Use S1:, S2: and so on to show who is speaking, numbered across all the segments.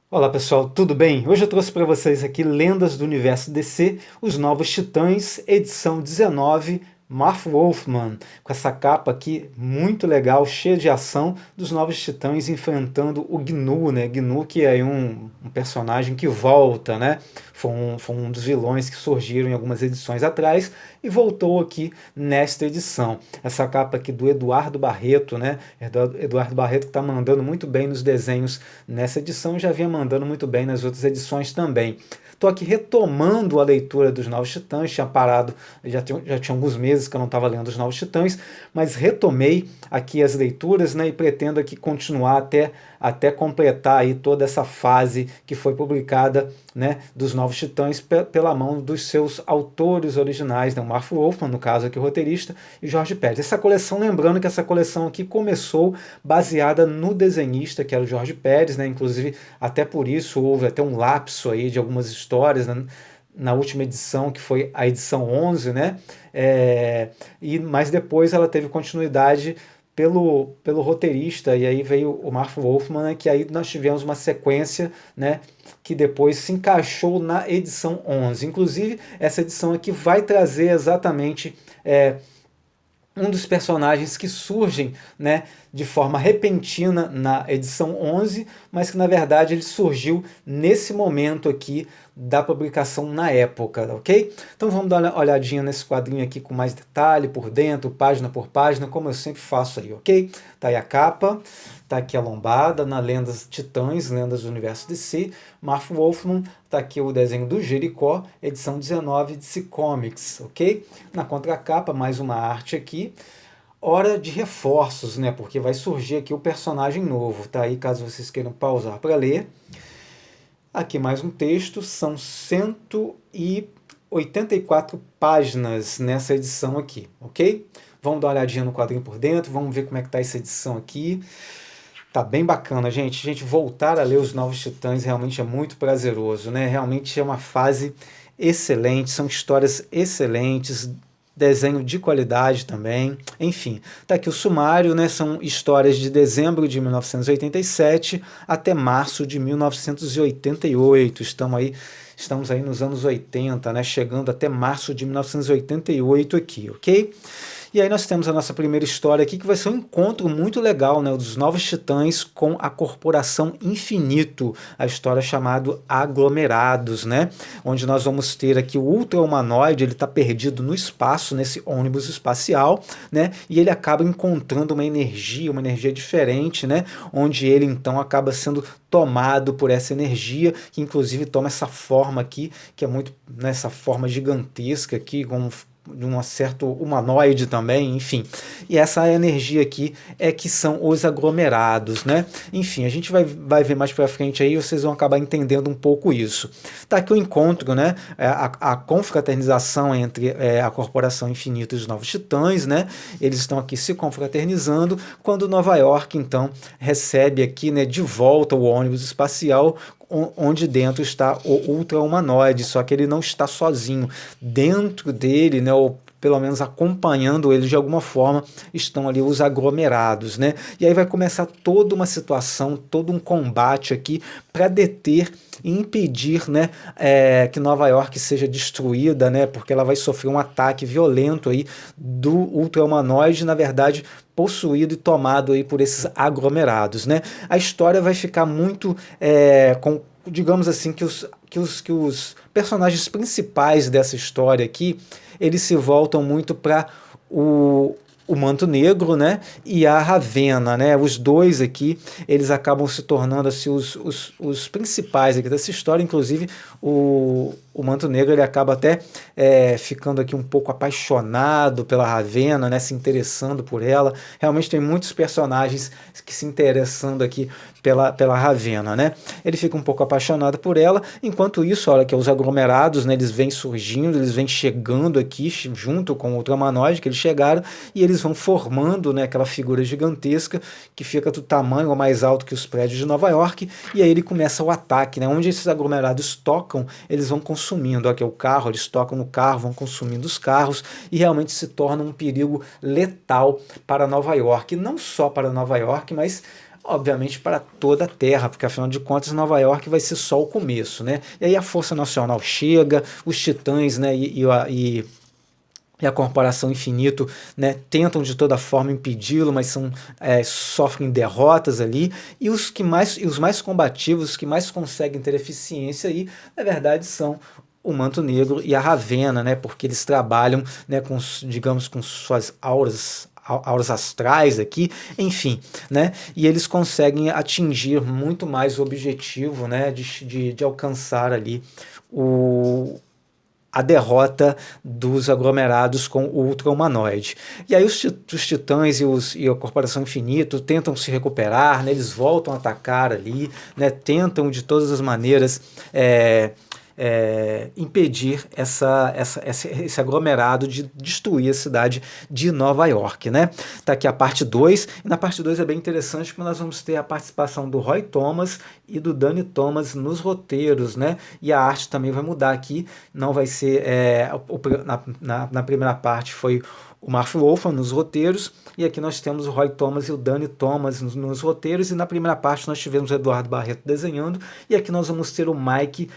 S1: Olá pessoal, tudo bem? Hoje eu trouxe para vocês aqui Lendas do Universo DC, Os Novos Titãs, edição 19, Marv Wolfman, com essa capa aqui muito legal, cheia de ação dos Novos Titãs enfrentando o Gnu, né? Gnu que é um personagem que volta, né? Foi um dos vilões que surgiram em algumas edições atrás e voltou aqui nesta edição. Essa capa aqui do Eduardo Barreto, né? Eduardo Barreto que está mandando muito bem nos desenhos nessa edição e já vinha mandando muito bem nas outras edições também. Estou aqui retomando a leitura dos Novos Titãs, tinha parado, já tinha alguns meses que eu não estava lendo os Novos Titãs, mas retomei aqui as leituras, né, e pretendo aqui continuar até completar aí toda essa fase que foi publicada, né, dos Novos Titãs pela mão dos seus autores originais, né, o Marv Wolfman, no caso aqui o roteirista, e Jorge Pérez. Essa coleção, lembrando que essa coleção aqui começou baseada no desenhista, que era o Jorge Pérez, né, inclusive até por isso houve até um lapso aí de algumas histórias, né, na última edição, que foi a edição 11, né? Mas depois ela teve continuidade pelo roteirista, e aí veio o Marv Wolfman, né, que aí nós tivemos uma sequência, né, que depois se encaixou na edição 11. Inclusive, essa edição aqui vai trazer exatamente um dos personagens que surgem, né, de forma repentina na edição 11, mas que na verdade ele surgiu nesse momento aqui da publicação na época, ok? Então vamos dar uma olhadinha nesse quadrinho aqui com mais detalhe, por dentro, página por página, como eu sempre faço aí, ok? Tá aí a capa, tá aqui a lombada, na Lendas Titãs, Lendas do Universo DC, Marv Wolfman, tá aqui o desenho do Jericó, edição 19 de DC Comics, ok? Na contracapa, mais uma arte aqui, hora de reforços, né? Porque vai surgir aqui o personagem novo, tá aí caso vocês queiram pausar para ler. Aqui mais um texto, são 184 páginas nessa edição aqui, ok? Vamos dar uma olhadinha no quadrinho por dentro, vamos ver como é que tá essa edição aqui. Tá bem bacana, gente. Gente, voltar a ler os Novos Titãs realmente é muito prazeroso, né? Realmente é uma fase excelente, são histórias excelentes, desenho de qualidade também. Enfim, tá aqui o sumário, né? São histórias de dezembro de 1987 até março de 1988. Estamos aí nos anos 80, né? Chegando até março de 1988 aqui, ok? E aí nós temos a nossa primeira história aqui, que vai ser um encontro muito legal, né, dos Novos Titãs com a Corporação Infinito, a história chamada Aglomerados, né, onde nós vamos ter aqui o Ultra-Humanoide, ele está perdido no espaço, nesse ônibus espacial, né, e ele acaba encontrando uma energia diferente, né, onde ele então acaba sendo tomado por essa energia, que inclusive toma essa forma aqui, que é muito nessa forma gigantesca aqui, com de um certo humanoide também, enfim. E essa energia aqui é que são os aglomerados, né? Enfim, a gente vai ver mais para frente aí, vocês vão acabar entendendo um pouco isso. Tá aqui o encontro, né? A confraternização entre a Corporação Infinita e os Novos Titãs, né? Eles estão aqui se confraternizando, quando Nova York, então, recebe aqui, né, de volta o ônibus espacial onde dentro está o ultra-humanoide, só que ele não está sozinho. Dentro dele, né, ou pelo menos acompanhando ele de alguma forma, estão ali os aglomerados, né? E aí vai começar toda uma situação, todo um combate aqui para deter e impedir, né, que Nova York seja destruída, né? Porque ela vai sofrer um ataque violento aí do ultra-humanoide, na verdade, possuído e tomado aí por esses aglomerados, né? A história vai ficar muito digamos assim, que os personagens principais dessa história aqui, eles se voltam muito para o Manto Negro, né, e a Ravena, né, os dois aqui, eles acabam se tornando assim, os principais aqui dessa história, inclusive o Manto Negro ele acaba até ficando aqui um pouco apaixonado pela Ravena, né, se interessando por ela, realmente tem muitos personagens que se interessando aqui pela Ravena, né, ele fica um pouco apaixonado por ela, enquanto isso, olha que os aglomerados, né, eles vêm surgindo, eles vêm chegando aqui junto com o Ultramanoide, que eles chegaram, e eles vão formando, né, aquela figura gigantesca que fica do tamanho ou mais alto que os prédios de Nova York, e aí ele começa o ataque, né, onde esses aglomerados tocam, eles vão consumindo, aqui é o carro, eles tocam no carro, vão consumindo os carros, e realmente se torna um perigo letal para Nova York, não só para Nova York, mas obviamente para toda a Terra, porque afinal de contas Nova York vai ser só o começo, né? E aí a Força Nacional chega, os Titãs, né, e a Corporação Infinito, né, tentam de toda forma impedi-lo, mas sofrem derrotas ali, e os mais combativos, os que mais conseguem ter eficiência aí, na verdade são o Manto Negro e a Ravena, né, porque eles trabalham, né, com, digamos, com suas auras astrais aqui, enfim, né? E eles conseguem atingir muito mais o objetivo, né, de alcançar ali o, a derrota dos aglomerados com o ultra-humanoide. E aí os titãs e a Corporação Infinito tentam se recuperar, né, eles voltam a atacar ali, né, tentam de todas as maneiras impedir esse aglomerado de destruir a cidade de Nova York, né? Tá aqui a parte 2, e na parte 2 é bem interessante porque nós vamos ter a participação do Roy Thomas e do Danny Thomas nos roteiros, né? E a arte também vai mudar aqui, não vai ser na primeira parte foi o Mark Wolfman nos roteiros, e aqui nós temos o Roy Thomas e o Danny Thomas nos roteiros, e na primeira parte nós tivemos o Eduardo Barreto desenhando, e aqui nós vamos ter o Mike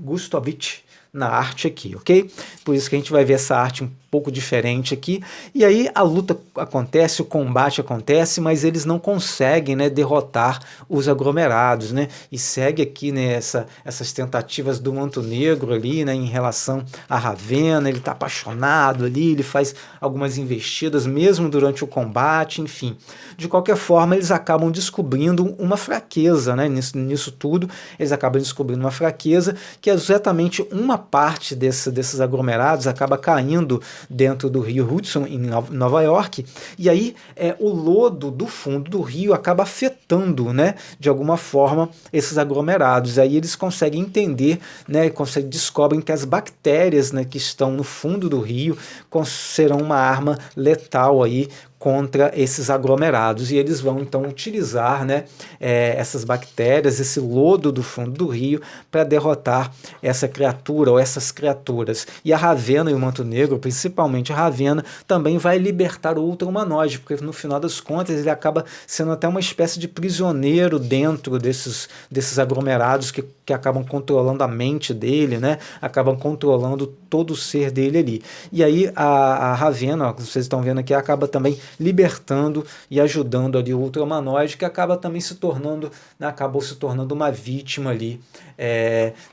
S1: Gustovich na arte aqui, ok? Por isso que a gente vai ver essa arte um pouco diferente aqui, e aí a luta acontece, o combate acontece, mas eles não conseguem, né, derrotar os aglomerados, né, e segue aqui, né, essas tentativas do Manto Negro ali, né, em relação a Ravena, ele está apaixonado ali, ele faz algumas investidas mesmo durante o combate, enfim. De qualquer forma, eles acabam descobrindo uma fraqueza, né, nisso tudo, eles acabam descobrindo uma fraqueza, que é exatamente uma parte desses aglomerados acaba caindo dentro do rio Hudson, em Nova York, e aí o lodo do fundo do rio acaba afetando, né, de alguma forma, esses aglomerados. Aí eles conseguem entender, né, descobrem que as bactérias, né, que estão no fundo do rio serão uma arma letal aí contra esses aglomerados, e eles vão então utilizar, né, essas bactérias, esse lodo do fundo do rio, para derrotar essa criatura ou essas criaturas. E a Ravena e o Manto Negro, principalmente a Ravena, também vai libertar o ultra-humanoide, porque no final das contas ele acaba sendo até uma espécie de prisioneiro dentro desses aglomerados que acabam controlando a mente dele, né, acabam controlando todo o ser dele ali. E aí a Ravena, ó, vocês estão vendo aqui, acaba também libertando e ajudando ali o ultra-humanoide, que acabou se tornando uma vítima ali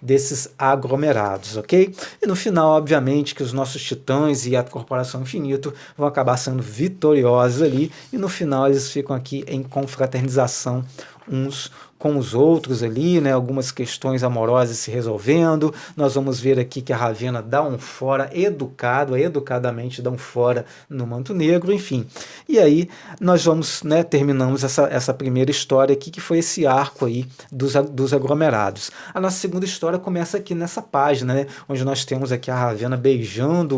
S1: desses aglomerados, ok? E no final, obviamente, que os nossos titãs e a Corporação Infinito vão acabar sendo vitoriosos ali, e no final eles ficam aqui em confraternização uns com os outros ali, né, algumas questões amorosas se resolvendo. Nós vamos ver aqui que a Ravena dá um fora educadamente dá um fora no Manto Negro, enfim. E aí nós vamos, né, terminamos essa primeira história aqui, que foi esse arco aí dos aglomerados. A nossa segunda história começa aqui nessa página, né, onde nós temos aqui a Ravena beijando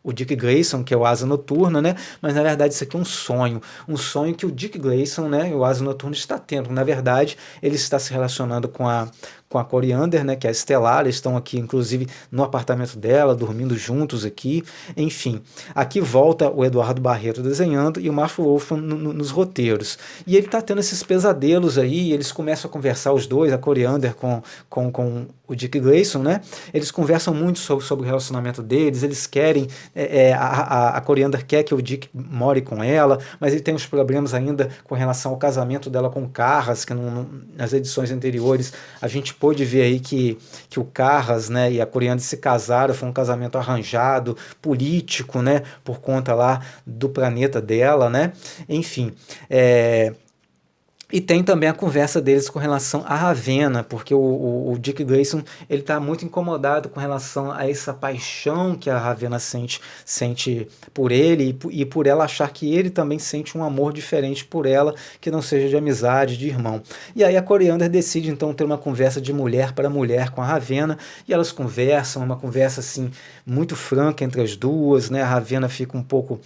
S1: o Dick Grayson, que é o Asa Noturna, né? Mas na verdade isso aqui é um sonho que o Dick Grayson, né, o Asa Noturno, está tendo. Na verdade, ele está se relacionando com a Coriander, né, que é a Estelar. Eles estão aqui, inclusive, no apartamento dela, dormindo juntos aqui. Enfim, aqui volta o Eduardo Barreto desenhando e o Mark Wolfman nos roteiros. E ele está tendo esses pesadelos aí, eles começam a conversar, os dois, a Coriander com o Dick Grayson, né? Eles conversam muito sobre o relacionamento deles, eles querem, a Coriander quer que o Dick more com ela, mas ele tem uns problemas ainda com relação ao casamento dela com o Carras, que nas edições anteriores a gente pôde ver aí que o Carras, né, e a Coriander se casaram, foi um casamento arranjado, político, né, por conta lá do planeta dela, né? Enfim, e tem também a conversa deles com relação à Ravena, porque o Dick Grayson ele está muito incomodado com relação a essa paixão que a Ravena sente por ele, e por ela achar que ele também sente um amor diferente por ela, que não seja de amizade, de irmão. E aí a Coriander decide então ter uma conversa de mulher para mulher com a Ravena, e elas conversam, uma conversa assim muito franca entre as duas, né? A Ravena fica um pouco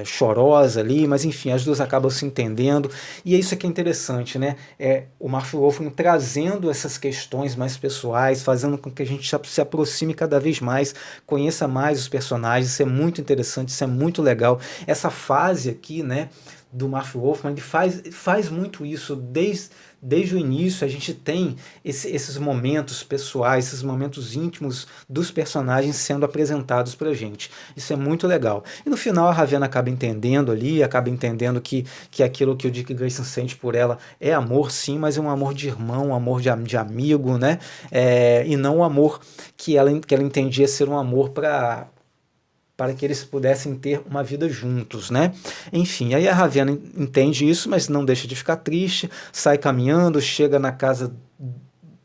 S1: chorosa ali, mas enfim, as duas acabam se entendendo, e isso aqui é interessante, né? O Mark Wolfman trazendo essas questões mais pessoais, fazendo com que a gente se aproxime cada vez mais, conheça mais os personagens. Isso é muito interessante, isso é muito legal. Essa fase aqui, né, do Marv Wolfman, ele faz muito isso desde o início. A gente tem esses momentos pessoais, esses momentos íntimos dos personagens sendo apresentados pra gente. Isso é muito legal. E no final a Ravenna acaba entendendo que aquilo que o Dick Grayson sente por ela é amor, sim, mas é um amor de irmão, um amor de amigo, né? E não um amor que ela entendia ser um amor para que eles pudessem ter uma vida juntos, né? Enfim, aí a Ravenna entende isso, mas não deixa de ficar triste, sai caminhando, chega na casa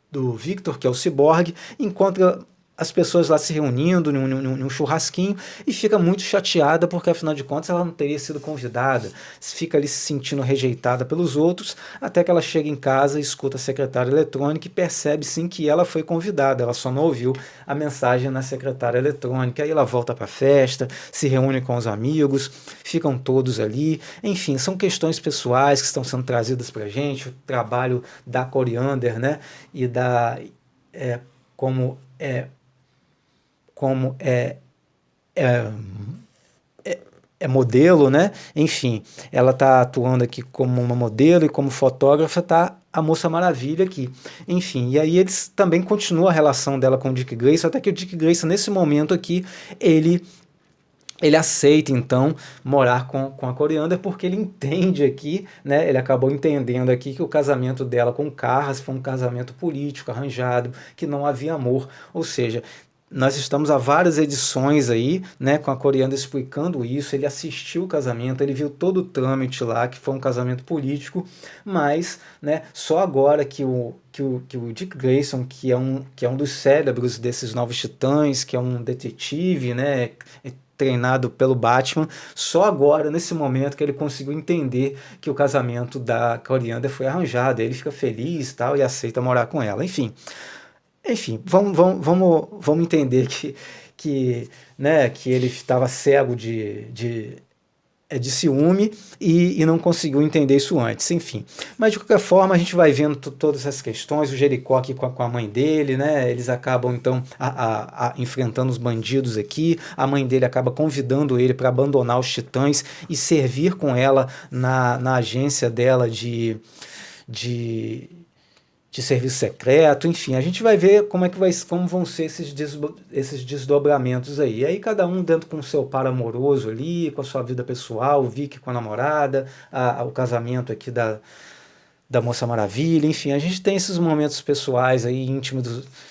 S1: do Victor, que é o ciborgue, encontra as pessoas lá se reunindo num churrasquinho e fica muito chateada porque, afinal de contas, ela não teria sido convidada. Fica ali se sentindo rejeitada pelos outros, até que ela chega em casa, escuta a secretária eletrônica e percebe sim que ela foi convidada, ela só não ouviu a mensagem na secretária eletrônica. Aí ela volta para a festa, se reúne com os amigos, ficam todos ali. Enfim, são questões pessoais que estão sendo trazidas para a gente, o trabalho da Coriander, né? E da... como é, é modelo, né? Enfim, ela está atuando aqui como uma modelo e como fotógrafa tá a Moça Maravilha aqui. Enfim, e aí eles também continuam a relação dela com o Dick Grayson, até que o Dick Grayson, nesse momento aqui, ele aceita, então, morar com a Coriander, porque ele entende aqui, né? Ele acabou entendendo aqui que o casamento dela com o Carras foi um casamento político, arranjado, que não havia amor. Ou seja, nós estamos há várias edições aí, né, com a Coriander explicando isso. Ele assistiu o casamento, ele viu todo o trâmite lá, que foi um casamento político, mas, né, só agora que o Dick Grayson, que é um dos cérebros desses Novos Titãs, que é um detetive, né, treinado pelo Batman, só agora, nesse momento, que ele conseguiu entender que o casamento da Coriander foi arranjado. Ele fica feliz e tal, e aceita morar com ela. Enfim, vamos entender né, que ele estava cego de ciúme e não conseguiu entender isso antes, enfim. Mas de qualquer forma, a gente vai vendo todas essas questões, o Jericó aqui com a mãe dele, né? Eles acabam então enfrentando os bandidos aqui, a mãe dele acaba convidando ele para abandonar os Titãs e servir com ela na agência dela de serviço secreto. Enfim, a gente vai ver como vão ser esses desdobramentos aí. E aí cada um dentro com o seu par amoroso ali, com a sua vida pessoal, o Vic com a namorada, o casamento aqui da Moça Maravilha. Enfim, a gente tem esses momentos pessoais aí,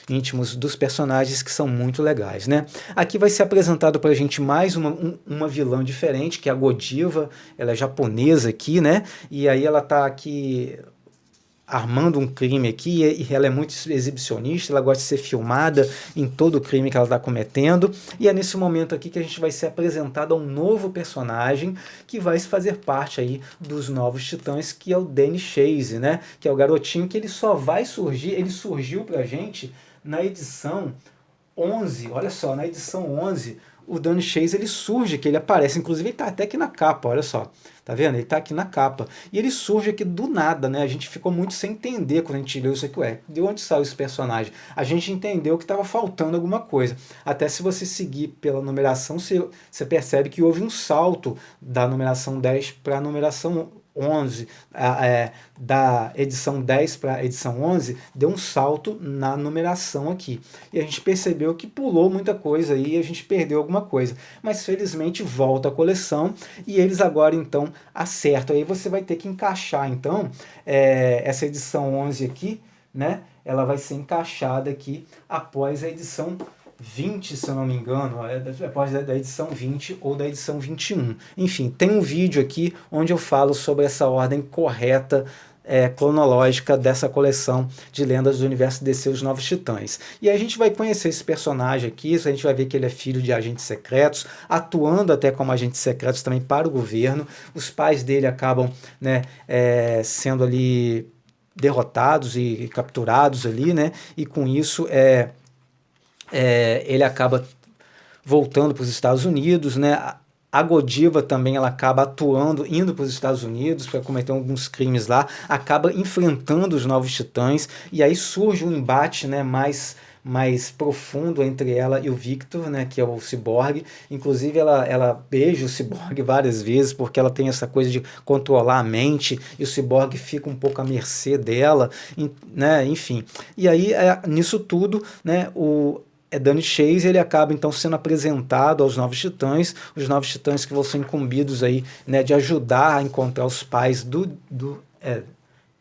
S1: íntimos dos personagens, que são muito legais, né? Aqui vai ser apresentado pra gente mais uma vilã diferente, que é a Godiva. Ela é japonesa aqui, né? E aí ela tá aqui armando um crime aqui, e ela é muito exibicionista, ela gosta de ser filmada em todo o crime que ela está cometendo, e é nesse momento aqui que a gente vai ser apresentado a um novo personagem que vai fazer parte aí dos Novos Titãs, que é o Danny Chase, né? Que é o garotinho que ele só vai surgir, ele surgiu pra gente na edição 11, olha só, na edição 11, o Danny Chase ele surge, que ele aparece, inclusive ele tá até aqui na capa, olha só, tá vendo? Ele tá aqui na capa, e ele surge aqui do nada, né? A gente ficou muito sem entender quando a gente leu isso aqui, de onde saiu esse personagem? A gente entendeu que estava faltando alguma coisa, até se você seguir pela numeração, você percebe que houve um salto da numeração 10 para a numeração 11, da edição 10 para a edição 11, deu um salto na numeração aqui. E a gente percebeu que pulou muita coisa aí, a gente perdeu alguma coisa. Mas felizmente volta a coleção e eles agora então acertam. Aí você vai ter que encaixar então essa edição 11 aqui, né? Ela vai ser encaixada aqui após a edição 20, se eu não me engano, depois da edição 20 ou da edição 21. Enfim, tem um vídeo aqui onde eu falo sobre essa ordem correta, cronológica dessa coleção de lendas do universo DC, os Novos Titãs. E aí a gente vai conhecer esse personagem aqui, a gente vai ver que ele é filho de agentes secretos, atuando até como agentes secretos também para o governo. Os pais dele acabam, né, sendo ali derrotados e capturados ali, né, e com isso ele acaba voltando para os Estados Unidos, né? A Godiva também ela acaba atuando, indo para os Estados Unidos para cometer alguns crimes lá, acaba enfrentando os Novos Titãs, e aí surge um embate, né, mais mais profundo entre ela e o Victor, né, que é o ciborgue. Inclusive ela beija o ciborgue várias vezes, porque ela tem essa coisa de controlar a mente, e o ciborgue fica um pouco à mercê dela, né, enfim. E aí, nisso tudo, né, Danny Chase, ele acaba então sendo apresentado aos Novos Titãs, os Novos Titãs que vão ser incumbidos aí, né, de ajudar a encontrar os pais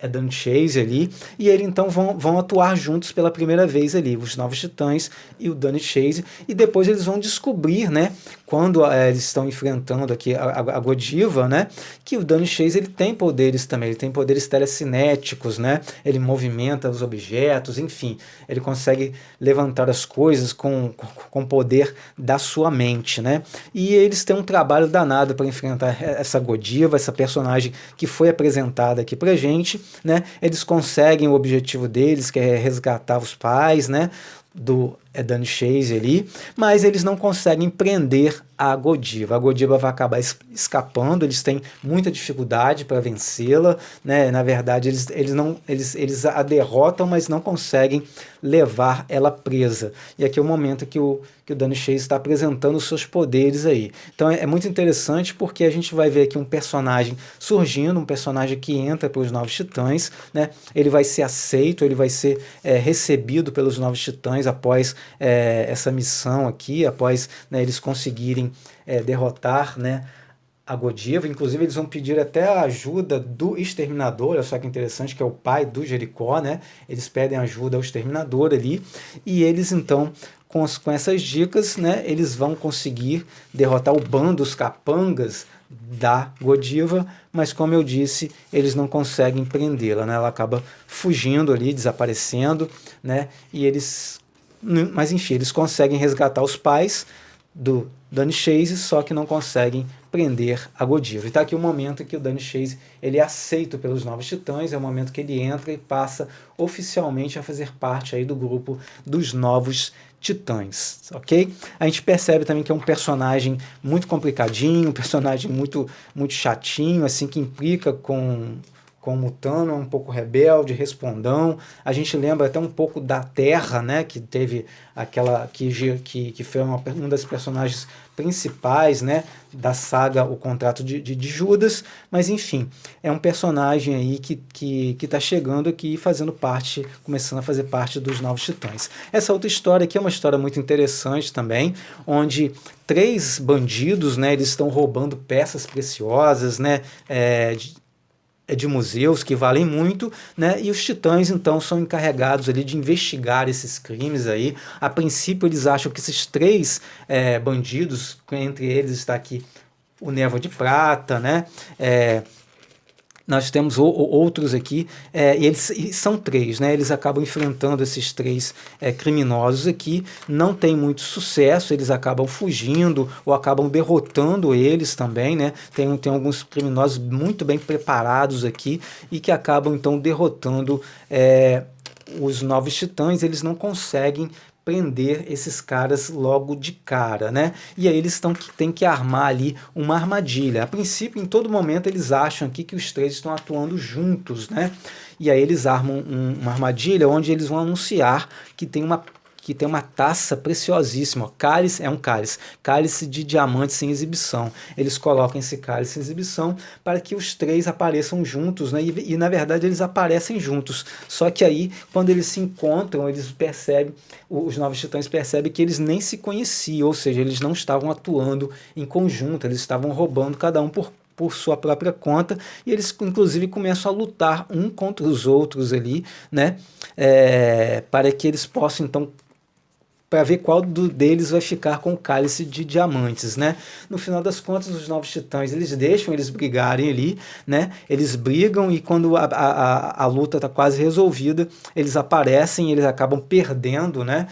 S1: Danny Chase ali, e eles então vão atuar juntos pela primeira vez ali, os Novos Titãs e o Danny Chase, e depois eles vão descobrir, né, quando eles estão enfrentando aqui a Godiva, né, que o Danny Chase ele tem poderes também, ele tem poderes telecinéticos, né, ele movimenta os objetos, enfim, ele consegue levantar as coisas com poder da sua mente, né, e eles têm um trabalho danado para enfrentar essa Godiva, essa personagem que foi apresentada aqui pra gente, né? Eles conseguem o objetivo deles, que é resgatar os pais, né, do Danny Chase ali, mas eles não conseguem prender a Godiva. A Godiva vai acabar escapando, eles têm muita dificuldade para vencê-la, né? Na verdade, eles a derrotam, mas não conseguem levar ela presa. E aqui é o momento que o Danny Chase está apresentando os seus poderes aí. Então é muito interessante porque a gente vai ver aqui um personagem surgindo, um personagem que entra pelos Novos Titãs, né? Ele vai ser aceito, ele vai ser recebido pelos Novos Titãs após essa missão aqui, após, né, eles conseguirem derrotar, né, a Godiva. Inclusive eles vão pedir até a ajuda do Exterminador, olha só que interessante, que é o pai do Jericó, né? Eles pedem ajuda ao Exterminador ali, e eles então, com essas dicas, né, eles vão conseguir derrotar o bando dos capangas da Godiva, mas como eu disse, eles não conseguem prendê-la, né? Ela acaba fugindo ali, desaparecendo, né? Mas enfim, eles conseguem resgatar os pais do Danny Chase, só que não conseguem prender a Godiva. E está aqui o momento que o Danny Chase ele é aceito pelos Novos Titãs, é o momento que ele entra e passa oficialmente a fazer parte aí do grupo dos Novos Titãs, ok? A gente percebe também que é um personagem muito complicadinho, um personagem muito chatinho, assim, que implica com o Mutano, é um pouco rebelde, respondão. A gente lembra até um pouco da Terra, né, que teve aquela que foi uma das personagens principais, né, da saga O Contrato de Judas, mas enfim, é um personagem aí que está chegando aqui fazendo parte, começando a fazer parte dos Novos Titãs. Essa outra história aqui é uma história muito interessante também, onde 3 bandidos, né, eles estão roubando peças preciosas, né, de museus que valem muito, né? E os titãs então são encarregados ali de investigar esses crimes aí. A princípio eles acham que esses 3 bandidos, entre eles está aqui o Névoa de Prata, né? Nós temos outros aqui, e são 3, né? Eles acabam enfrentando esses 3 criminosos aqui, não tem muito sucesso, eles acabam fugindo ou acabam derrotando eles também, né? Tem alguns criminosos muito bem preparados aqui e que acabam então derrotando os Novos Titãs. Eles não conseguem prender esses caras logo de cara, né? E aí eles têm que armar ali uma armadilha. A princípio, em todo momento, eles acham aqui que os 3 estão atuando juntos, né? E aí eles armam uma armadilha onde eles vão anunciar que tem uma taça preciosíssima. Cálice é um cálice de diamantes em exibição. Eles colocam esse cálice em exibição para que os 3 apareçam juntos, né? E na verdade eles aparecem juntos. Só que aí, quando eles se encontram, eles percebem, os Novos Titãs percebem que eles nem se conheciam, ou seja, eles não estavam atuando em conjunto, eles estavam roubando cada um por sua própria conta, e eles inclusive começam a lutar um contra os outros ali, né? Para que eles possam então para ver qual deles vai ficar com o cálice de diamantes, né? No final das contas, os Novos Titãs, eles deixam eles brigarem ali, né? Eles brigam e quando a luta está quase resolvida, eles aparecem, eles acabam perdendo, né?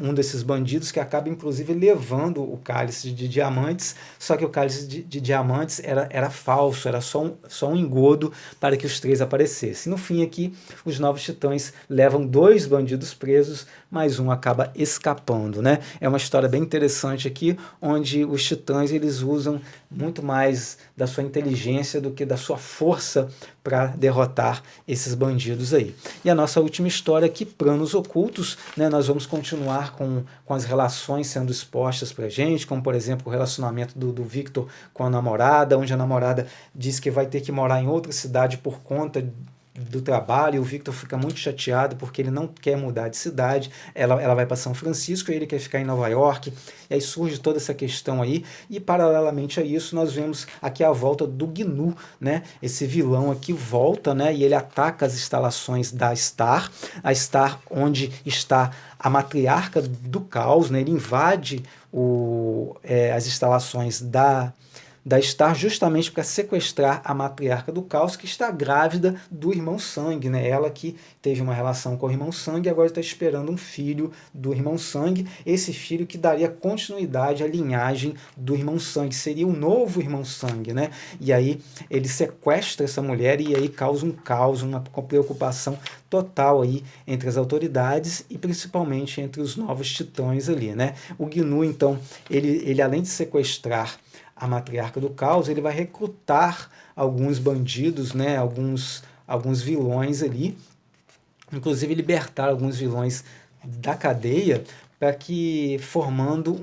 S1: Um desses bandidos que acaba inclusive levando o cálice de diamantes, só que o cálice de diamantes era falso, era só um engodo para que os 3 aparecessem. No fim aqui, os Novos Titãs levam 2 bandidos presos, mas um acaba escapando escapando, né? É uma história bem interessante aqui, onde os titãs eles usam muito mais da sua inteligência do que da sua força para derrotar esses bandidos aí. E a nossa última história aqui, Planos Ocultos, né? Nós vamos continuar com as relações sendo expostas para a gente, como por exemplo o relacionamento do Victor com a namorada, onde a namorada diz que vai ter que morar em outra cidade por conta do trabalho, e o Victor fica muito chateado porque ele não quer mudar de cidade, ela vai para São Francisco e ele quer ficar em Nova York, e aí surge toda essa questão aí, e paralelamente a isso nós vemos aqui a volta do Gnu, né? Esse vilão aqui volta, né? E ele ataca as instalações da Star, a Star onde está a matriarca do caos, né? Ele invade as instalações da Star justamente para sequestrar a matriarca do caos, que está grávida do irmão sangue, né? Ela que teve uma relação com o irmão sangue e agora está esperando um filho do irmão sangue, esse filho que daria continuidade à linhagem do irmão sangue, seria o novo irmão sangue, né? E aí ele sequestra essa mulher e aí causa um caos, uma preocupação total aí entre as autoridades e principalmente entre os novos titãs ali, né? O Gnu, então, ele além de sequestrar a matriarca do caos, ele vai recrutar alguns bandidos, né, alguns vilões ali, inclusive libertar alguns vilões da cadeia, para que formando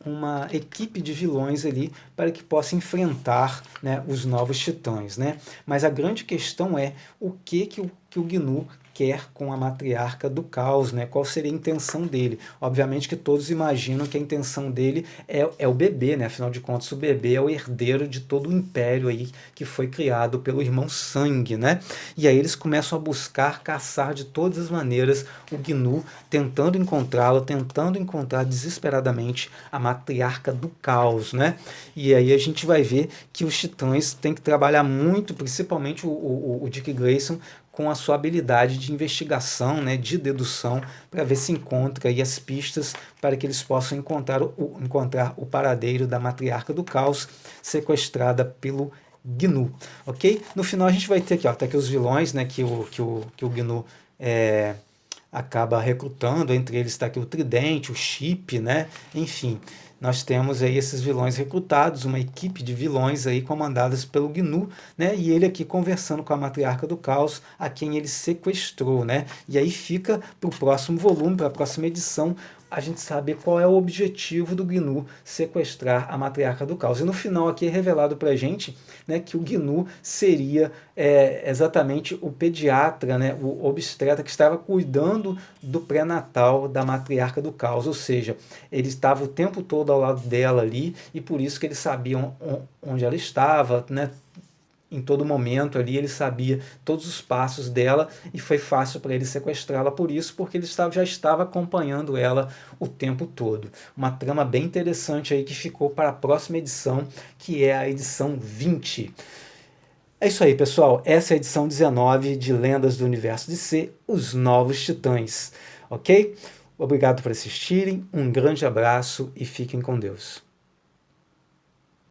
S1: uma equipe de vilões ali para que possa enfrentar, né, os novos titãs, né? Mas a grande questão é o que o Gnu quer com a matriarca do caos, né? Qual seria a intenção dele? Obviamente que todos imaginam que a intenção dele é o bebê, né? Afinal de contas, o bebê é o herdeiro de todo o império aí que foi criado pelo irmão sangue, né? E aí eles começam a buscar, caçar de todas as maneiras o Gnu, tentando encontrá-lo, tentando encontrar desesperadamente a matriarca do caos, né? E aí a gente vai ver que os titãs têm que trabalhar muito, principalmente o Dick Grayson, com a sua habilidade de investigação, né, de dedução, para ver se encontra aí as pistas para que eles possam encontrar o paradeiro da matriarca do caos sequestrada pelo Gnu, ok? No final a gente vai ter aqui, ó, tá aqui os vilões, né, que o Gnu acaba recrutando, entre eles está aqui o Tridente, o Chip, né, enfim, nós temos aí esses vilões recrutados, uma equipe de vilões aí comandadas pelo Gnu, né? E ele aqui conversando com a matriarca do caos, a quem ele sequestrou, né? E aí fica para o próximo volume, para a próxima edição, a gente saber qual é o objetivo do Gnu sequestrar a matriarca do caos. E no final aqui é revelado para a gente, né, que o Gnu seria exatamente o pediatra, né, o obstetra que estava cuidando do pré-natal da matriarca do caos, ou seja, ele estava o tempo todo ao lado dela ali e por isso que eles sabiam onde ela estava, né, em todo momento ali, ele sabia todos os passos dela e foi fácil para ele sequestrá-la por isso, porque ele já estava acompanhando ela o tempo todo. Uma trama bem interessante aí que ficou para a próxima edição, que é a edição 20. É isso aí, pessoal. Essa é a edição 19 de Lendas do Universo DC, Os Novos Titãs. Ok? Obrigado por assistirem, um grande abraço e fiquem com Deus.